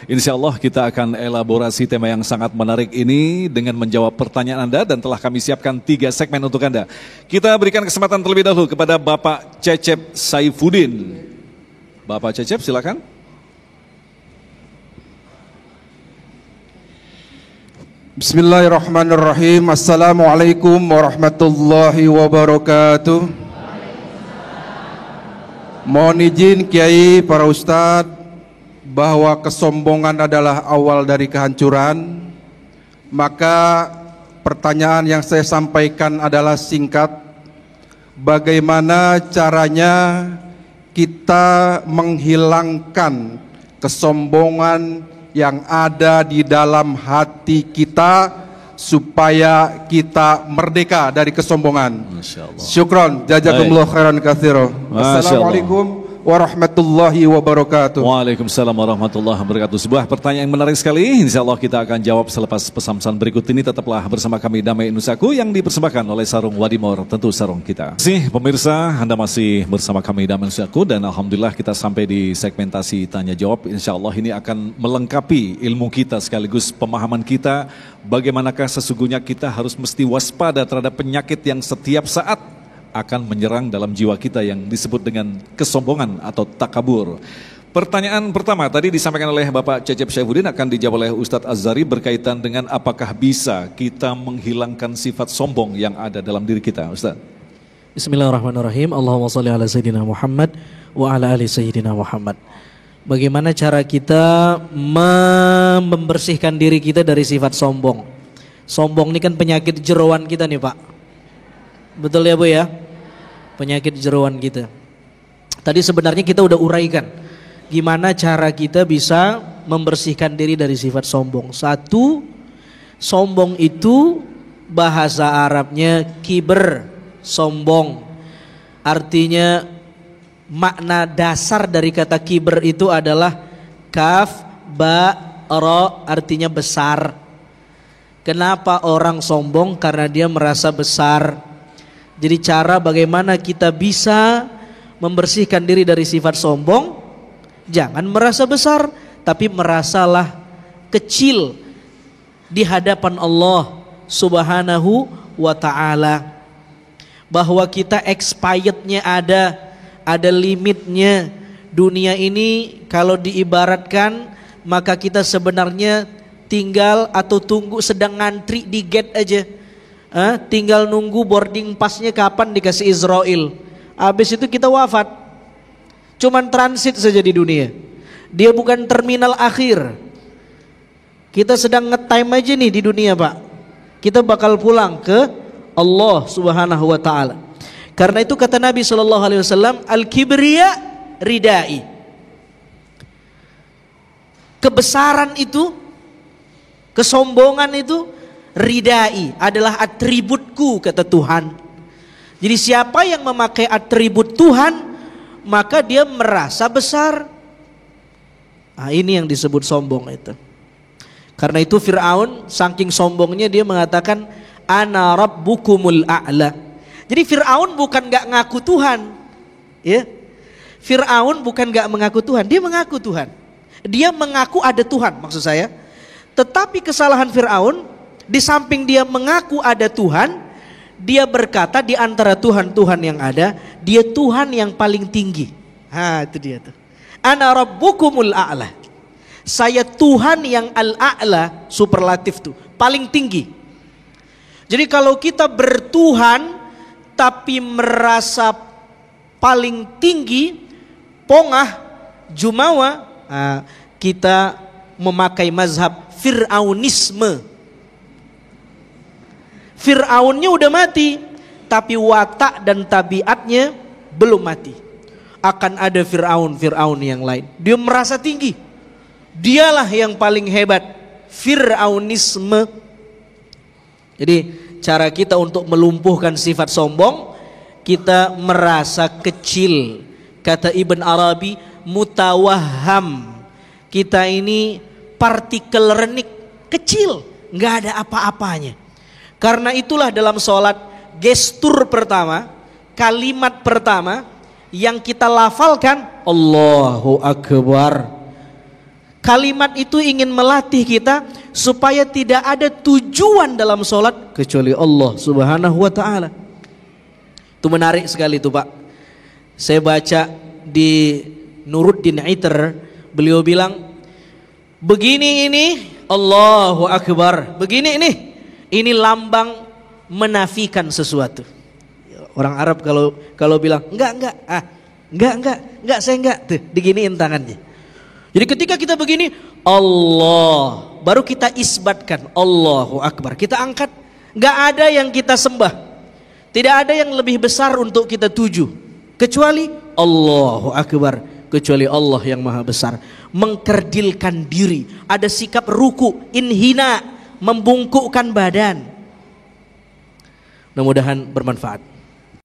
Insya Allah kita akan elaborasi tema yang sangat menarik ini dengan menjawab pertanyaan Anda, dan telah kami siapkan 3 segmen untuk Anda. Kita berikan kesempatan terlebih dahulu kepada Bapak Cecep Saifuddin. Bapak Cecep, silakan. Bismillahirrahmanirrahim. Assalamualaikum warahmatullahi wabarakatuh. Mohon izin Kiai, para ustadz, bahwa kesombongan adalah awal dari kehancuran. Maka pertanyaan yang saya sampaikan adalah singkat. Bagaimana caranya kita menghilangkan kesombongan yang ada di dalam hati kita supaya kita merdeka dari kesombongan. Syukron, jazakumullah khairan katsira. Assalamualaikum warahmatullahi wabarakatuh. Waalaikumsalam warahmatullahi wabarakatuh. Sebuah pertanyaan yang menarik sekali. Insya Allah kita akan jawab selepas pesan-pesan berikut ini. Tetaplah bersama kami Damai Nusaku yang dipersembahkan oleh Sarung Wadimor, tentu sarung kita. Pemirsa, Anda masih bersama kami Damai Nusaku, dan alhamdulillah kita sampai di segmentasi tanya jawab. Insya Allah ini akan melengkapi ilmu kita sekaligus pemahaman kita. Bagaimanakah sesungguhnya kita harus mesti waspada terhadap penyakit yang setiap saat akan menyerang dalam jiwa kita yang disebut dengan kesombongan atau takabur. Pertanyaan pertama tadi disampaikan oleh Bapak Cecep Saifuddin, akan dijawab oleh Ustadz Azhari berkaitan dengan apakah bisa kita menghilangkan sifat sombong yang ada dalam diri kita, Ustadz. Bismillahirrahmanirrahim. Allahumma sholli ala sayyidina Muhammad wa ala ali sayyidina Muhammad. Bagaimana cara kita membersihkan diri kita dari sifat sombong? Sombong ini kan penyakit jeroan kita nih, Pak. Betul ya Bu ya? Penyakit jeroan kita. Tadi sebenarnya kita udah uraikan gimana cara kita bisa membersihkan diri dari sifat sombong. 1, sombong itu bahasa Arabnya kibr, sombong. Artinya makna dasar dari kata kibr itu adalah kaf, ba, ro, artinya besar. Kenapa orang sombong? Karena dia merasa besar. Jadi cara bagaimana kita bisa membersihkan diri dari sifat sombong, jangan merasa besar, tapi merasalah kecil di hadapan Allah Subhanahu wa ta'ala. Bahwa kita expirednya ada limitnya. Dunia ini kalau diibaratkan, maka kita sebenarnya tinggal atau tunggu, sedang ngantri di gate aja. Tinggal nunggu boarding passnya kapan dikasih Israel. Habis itu kita wafat. Cuman transit saja di dunia. Dia bukan terminal akhir. Kita sedang nge-time aja nih di dunia, Pak. Kita bakal pulang ke Allah Subhanahu wa ta'ala. Karena itu kata Nabi SAW, al-kibriya ridai. Kebesaran itu, kesombongan itu, ridai adalah atributku, kata Tuhan. Jadi siapa yang memakai atribut Tuhan, maka dia merasa besar. Ini yang disebut sombong itu. Karena itu Fir'aun saking sombongnya dia mengatakan ana rabbukumul a'la. Jadi Fir'aun bukan gak ngaku Tuhan, ya. Fir'aun bukan gak mengaku Tuhan, dia mengaku Tuhan. Dia mengaku ada Tuhan, maksud saya. Tetapi kesalahan Fir'aun, di samping dia mengaku ada Tuhan, dia berkata di antara Tuhan-Tuhan yang ada, dia Tuhan yang paling tinggi. Itu dia tuh. Ana rabbukumul a'la. Saya Tuhan yang al-a'la, superlatif tuh, paling tinggi. Jadi kalau kita bertuhan tapi merasa paling tinggi, pongah, jumawa, kita memakai mazhab Fir'aunisme. Fir'aunnya udah mati, tapi watak dan tabiatnya belum mati. Akan ada Fir'aun yang lain. Dia merasa tinggi. Dialah yang paling hebat. Fir'aunisme. Jadi cara kita untuk melumpuhkan sifat sombong, kita merasa kecil. Kata Ibn Arabi, mutawaham. Kita ini partikel renik, kecil, nggak ada apa-apanya. Karena itulah dalam sholat, gestur pertama, kalimat pertama yang kita lafalkan Allahu Akbar. Kalimat itu ingin melatih kita supaya tidak ada tujuan dalam sholat kecuali Allah Subhanahu wa ta'ala. Itu menarik sekali itu Pak. Saya baca di Nuruddin Iter, beliau bilang begini ini Allahu Akbar, begini ini lambang menafikan sesuatu. Orang Arab kalau bilang enggak, saya enggak, tuh diginiin tangannya. Jadi ketika kita begini, Allah, baru kita isbatkan Allahu Akbar. Kita angkat, enggak ada yang kita sembah. Tidak ada yang lebih besar untuk kita tuju kecuali Allahu Akbar, kecuali Allah yang maha besar. Mengkerdilkan diri, ada sikap ruku, inhina, membungkukkan badan. Mudah-mudahan bermanfaat.